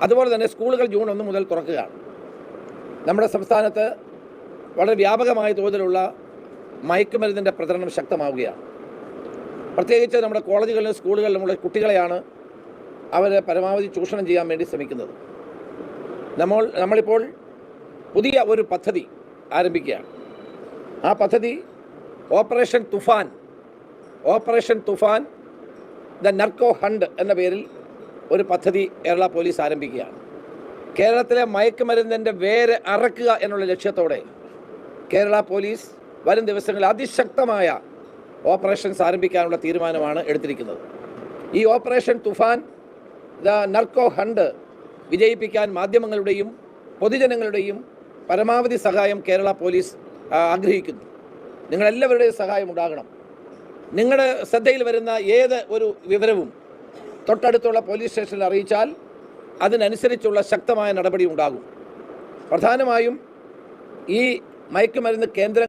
അതുപോലെ തന്നെ സ്കൂളുകൾ ജൂൺ 1 മുതൽ തുറക്കുകയാണ്. നമ്മുടെ സംസ്ഥാനത്ത് വളരെ വ്യാപകമായ തോതിലുള്ള മയക്കുമരുന്നിൻ്റെ പ്രചരണം ശക്തമാവുകയാണ്. പ്രത്യേകിച്ച് നമ്മുടെ കോളേജുകളിലും സ്കൂളുകളിലുമുള്ള കുട്ടികളെയാണ് അവർ പരമാവധി ചൂഷണം ചെയ്യാൻ വേണ്ടി ശ്രമിക്കുന്നത്. നമ്മളിപ്പോൾ പുതിയ ഒരു പദ്ധതി ആരംഭിക്കുകയാണ്. ആ പദ്ധതി operation Toofan the narco hunt എന്ന പേരിൽ ഒരു പദ്ധതി കേരള പോലീസ് ആരംഭിക്കുകയാണ്. കേരളത്തിലെ മയക്കുമരുന്നിൻ്റെ വേര് അറക്കുക എന്നുള്ള ലക്ഷ്യത്തോടെ കേരള പോലീസ് വരും ദിവസങ്ങളിൽ അതിശക്തമായ ഓപ്പറേഷൻസ് ആരംഭിക്കാനുള്ള തീരുമാനമാണ് എടുത്തിരിക്കുന്നത്. ഈ operation Toofan the narco hunt വിജയിപ്പിക്കാൻ മാധ്യമങ്ങളുടെയും പൊതുജനങ്ങളുടെയും പരമാവധി സഹായം കേരള പോലീസ് ആഗ്രഹിക്കുന്നു. നിങ്ങളെല്ലാവരുടെയും സഹായം ഉണ്ടാകണം. നിങ്ങളുടെ ശ്രദ്ധയിൽ വരുന്ന ഏത് ഒരു വിവരവും തൊട്ടടുത്തുള്ള പോലീസ് സ്റ്റേഷനിൽ അറിയിച്ചാൽ അതിനനുസരിച്ചുള്ള ശക്തമായ നടപടി ഉണ്ടാകും. പ്രധാനമായും ഈ മയക്കുമരുന്ന് കേന്ദ്ര